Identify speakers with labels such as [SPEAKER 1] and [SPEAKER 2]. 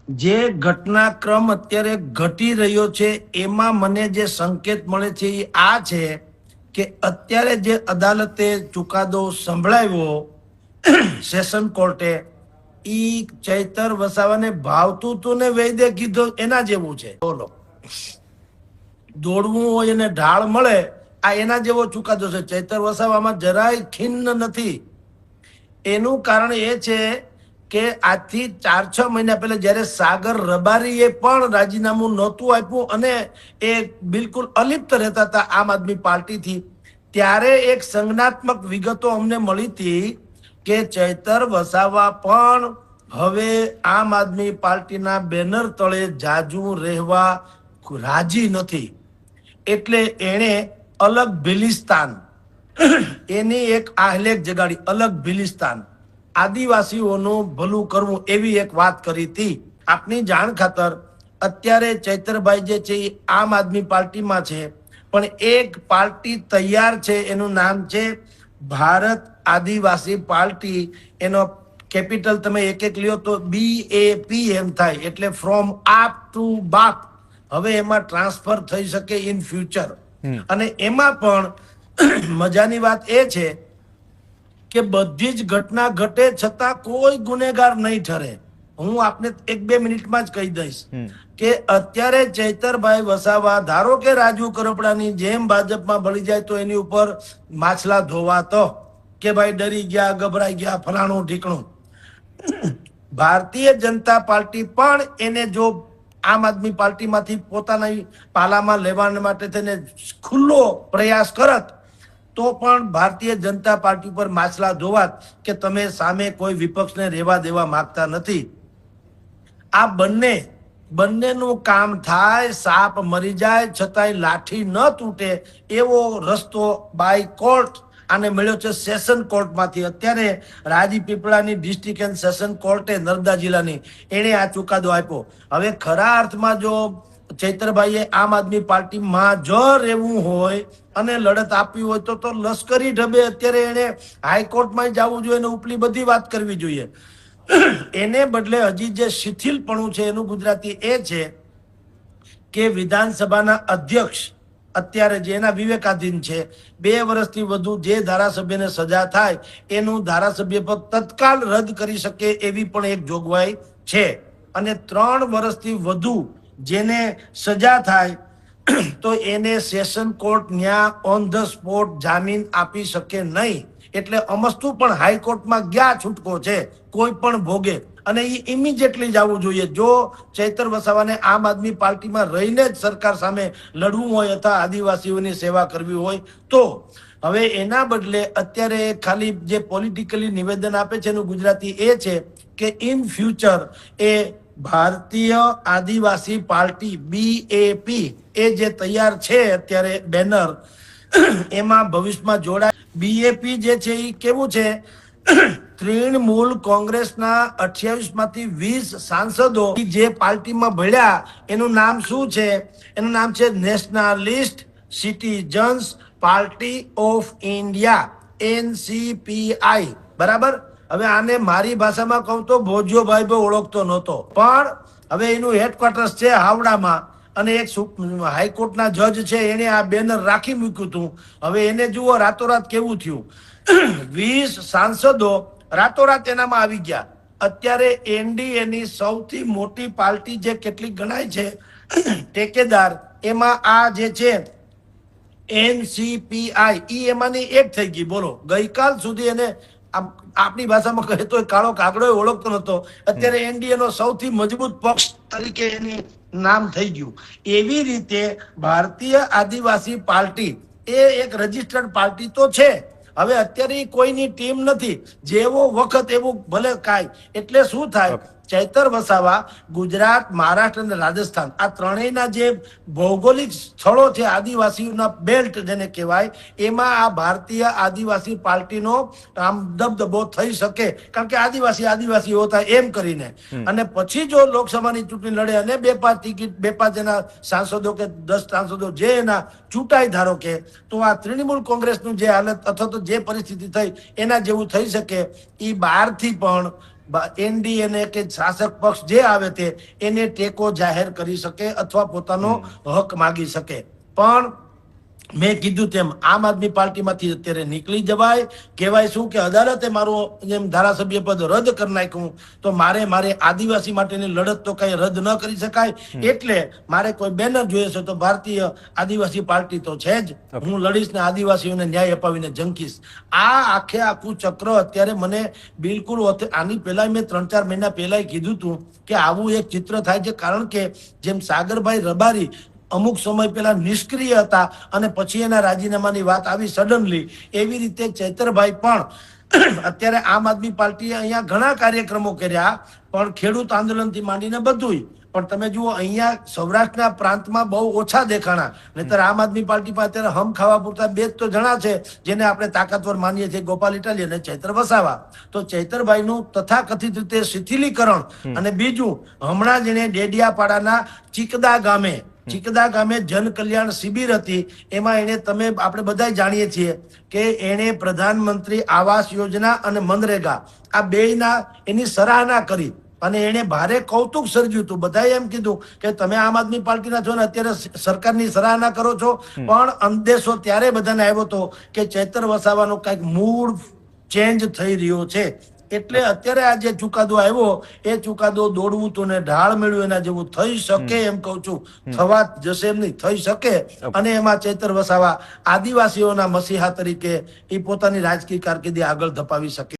[SPEAKER 1] જે ઘટનાક્રમ અત્યારે ઘટી રહ્યો છે એમાં મને જે સંકેત મળે છે એ આ છે કે અત્યારે જે અદાલતે ચુકાદો સંભળાવ્યો સેશન કોર્ટે ઈ ચૈતર વસાવાને ભાવતું તું ને વૈદ્ય કીધું એના જેવું છે. બોલો, દોડવું હોય અને ઢાળ મળે, આ એના જેવો ચુકાદો છે. ચૈતર વસાવામાં જરાય ખિન્ન નથી. એનું કારણ એ છે કે આજથી 4-6 મહિના પહેલા જ્યારે સાગર રબારીએ પણ રાજીનામું નહોતું આપ્યું અને એ બિલકુલ અલિપ્ત રહેતા હતા આમ આદમી પાર્ટીથી, ત્યારે એક સંજ્ઞાત્મક વિગતો અમને મળી હતી કે ચૈતર વસાવા પણ હવે આમ આદમી પાર્ટીના બેનર તળે જાજુ રહેવા રાજી નથી. એટલે એણે અલગ ભિલિસ્તાન એની એક આહલેખ જગાડી, અલગ ભિલિસ્તાન, આદિવાસીઓનું ભલું કરવું, એવી એક વાત કરી હતી. આપની જાણ ખાતર અત્યારે ચૈતરભાઈ જે છે એ આમ આદમી પાર્ટીમાં છે, પણ એક પાર્ટી તૈયાર છે, એનું નામ છે ભારત આદિવાસી પાર્ટી. એનો કેપિટલ તમે એક એક લ્યો તો BAP એમ થાય, એટલે ફ્રોમ આપ ટુ બાપ. હવે એમાં ટ્રાન્સફર થઈ શકે ઇન ફ્યુચર. અને એમાં પણ મજાની વાત એ છે કે બધી જ ઘટના ઘટે છતાં કોઈ ગુનેગાર નહીં ઠરે. હું આપને 1-2 મિનિટમાં જ કહી દઈશ કે અત્યારે ચૈતરભાઈ વસાવા ધારો કે રાજુ કરપડાની જેમ ભાજપમાં ભળી જાય તો એની ઉપર માછલા ધોવા તો કે ભાઈ ડરી ગયા, ગભરાઈ ગયા, ફલાણું ઢીકણું. ભારતીય જનતા પાર્ટી પણ એને જો આમ આદમી પાર્ટીમાંથી પોતાના પાલામાં લેવા માટે થઈને ખુલ્લો પ્રયાસ કરત તો પણ ભારતીય જનતા પાર્ટી પર માછલા ધોવાત કે તમે સામે કોઈ વિપક્ષને રહેવા દેવા માંગતા નથી. આ બંનેનું કામ થાય, સાપ મરી જાય છતાંય લાઠી ન તૂટે એવો રસ્તો બાય કોર્ટ આને મળ્યો છે સેશન કોર્ટમાંથી. અત્યારે રાજપીપળાની ડિસ્ટ્રિક્ટ એન્ડ સેશન કોર્ટે નર્મદા જિલ્લાની એણે આ ચુકાદો આપ્યો. હવે ખરા અર્થમાં જો ચૈતરભાઈએ આમ આદમી પાર્ટીમાં જ રહેવું હોય અને લડત આપવી હોય તો લશ્કરી ઢબે અત્યારે એને હાઈકોર્ટમાં જવું જોઈએ અને ઉપલી બધી વાત કરવી જોઈએ. એને બદલે હજી જે શિથિલપણું છે એનું ગુજરાતી એ છે કે વિધાનસભાના અધ્યક્ષ અત્યારે જે એના વિવેકાધીન છે, 2 વર્ષથી વધુ જે ધારાસભ્યને સજા થાય એનું ધારાસભ્ય પદ તત્કાલ રદ કરી શકે એવી પણ એક જોગવાઈ છે. અને 3 વર્ષથી વધુ જેને સજા થાય તો એને સેશન કોર્ટ ન્યા ઓન ધ સ્પોટ જામીન આપી શકે નહીં. એટલે અમસ્તુ પણ હાઈકોર્ટમાં ગયા છૂટકો છે કોઈ પણ ભોગે, અને એ ઇમિડિયેટલી જવું જોઈએ. જો ચૈતર વસાવાને આમ આદમી પાર્ટીમાં રહીને જ સરકાર સામે લડવું હોય અથવા આદિવાસીઓની સેવા કરવી હોય તો. હવે એના બદલે અત્યારે ખાલી જે પોલિટિકલી નિવેદન આપે છે એનું ગુજરાતી એ છે કે ઇન ફ્યુચર એ ભારતીય આદિવાસી પાર્ટી BAP એ જે તૈયાર છે અત્યારે બેનર, એમાં ભવિષ્યમાં જોડાય. BAP જે છે એ કેવું છે, તૃણમૂલ કોંગ્રેસના 28માંથી 20 સાંસદો જે પાર્ટીમાં ભળ્યા એનું નામ શું છે? એનું નામ છે nationalist citizens party of India, NCPI. બરાબર. હવે આને મારી ભાષામાં કહું તો ભોજ્યોભાઈ પણ ઓળખતો નહોતો, પણ હવે એનું હેડક્વાર્ટર્સ છે હાવડામાં અને એક હાઈકોર્ટના જજ છે એને આ બેનર રાખી મૂક્યું હતું. હવે એને જુઓ રાતોરાત કેવું થયું, 20 સાંસદો રાતોરાત એનામાં આવી ગયા. અત્યારે NDAની સૌથી મોટી પાર્ટી જે કેટલી ગણાય છે ટેકેદાર, એમાં આ જે છે NCPI એમાંની એક થઈ ગઈ. બોલો, ગઈકાલ સુધી એને આપણી ભાષામાં કહે તો કાળો કાગડો ઓળખતો નતો, અત્યારે NDA નો સૌથી મજબૂત પક્ષ તરીકે એની નામ થઈ ગયું. એવી રીતે ભારતીય આદિવાસી પાર્ટી એ એક રજિસ્ટર્ડ પાર્ટી તો છે. હવે અત્યારે કોઈની ટીમ નથી, જેવો વખત એવું ભલે કાંઈ. એટલે શું થાય, ચૈતર વસાવા ગુજરાત, મહારાષ્ટ્ર અને રાજસ્થાન આ ત્રણેયના જે ભૌગોલિક સ્થળો છે આદિવાસીઓના બેલ્ટ જેને કહેવાય, એમાં આ ભારતીય આદિવાસી પાર્ટીનો આમ દબદબો થઈ શકે, કારણ કે આદિવાસી હોતા એમ કરીને. અને પછી જો લોકસભાની ચૂંટણી લડે અને 2-5 ટિકિટ 2-5 એના સાંસદો કે 10 સાંસદો જે એના ચૂંટાય ધારો કે, તો આ તૃણમૂલ કોંગ્રેસનું જે હાલત અથવા તો જે પરિસ્થિતિ થઈ એના જેવું થઈ શકે. એ બહારથી પણ એનડીએને કે શાસક પક્ષ જે આવે તે એને ટેકો જાહેર કરી શકે અથવા પોતાનો હક માગી શકે. પણ મેં કીધું તેમ આમ આદમી પાર્ટીમાંથી અત્યારે નીકળી જવાય. કહેવાય શું કે અદાલતે મારું જેમ ધારાસભ્ય પદ રદ કરી નાખ્યું, તો મારે આદિવાસી માટેની લડત તો કઈ રદ ન કરી શકાય. એટલે મારે કોઈ બેનર જોઈએ છે તો ભારતીય આદિવાસી પાર્ટી તો છે જ. હું લડીશ ને આદિવાસીઓને ન્યાય અપાવીને ઝંખીશ. આ આખું ચક્ર અત્યારે મને બિલકુલ આની પહેલા મેં 3-4 મહિના પહેલા કીધું હતું કે આવું એક ચિત્ર થાય છે. કારણ કે જેમ સાગરભાઈ રબારી અમુક સમય પહેલા નિષ્ક્રિય હતા અને પછી એના રાજીનામાની વાત આવી સડનલી, એવી રીતે ચૈતરભાઈ પણ અત્યારે આમ આદમી પાર્ટીએ અહીંયા ઘણા કાર્યક્રમો કર્યા, પણ ખેડૂત આંદોલનથી માંડીને બધું. પણ તમે જુઓ અહીંયા સૌરાષ્ટ્રના પ્રાંતમાં બહુ ઓછા દેખાણા. નહીતર આમ આદમી પાર્ટી પાસે અત્યારે હમ ખાવા પૂરતા બે તો જણા છે જેને આપણે તાકાતવર માનીએ છીએ, ગોપાલ ઇટાલી અને ચૈત્ર વસાવા. તો ચૈતરભાઈનું તથાકથિત રીતે શિથિલીકરણ, અને બીજું હમણાં જેને ડેડિયાપાડાના ચિકદા ગામે જન કલ્યાણ શિબિર હતી, એમાં એને આપણે બધા જાણીએ છીએ કે એને પ્રધાનમંત્રી આવાસ યોજના અને મનરેગા આ બેયના એની સરાહના કરી અને એને ભારે કૌતુક સર્જ્યું હતું. બધાએ એમ કીધું કે તમે આમ આદમી પાર્ટીના છો ને અત્યારે સરકારની સરાહના કરો છો. પણ અંદેશો ત્યારે બધાને આવ્યો હતો કે ચૈતર વસાવાનો કઈક મૂળ ચેન્જ થઈ રહ્યો છે. એટલે અત્યારે આ જે ચુકાદો આવ્યો એ ચુકાદો દોડવું તો ને ઢાળ મેળવ્યું એના જેવું થઈ શકે એમ કઉ છું. થવા જશે એમ નહીં, થઈ શકે. અને એમાં ચૈતર વસાવા આદિવાસીઓના મસીહા તરીકે એ પોતાની રાજકીય કારકિર્દી આગળ ધપાવી શકે.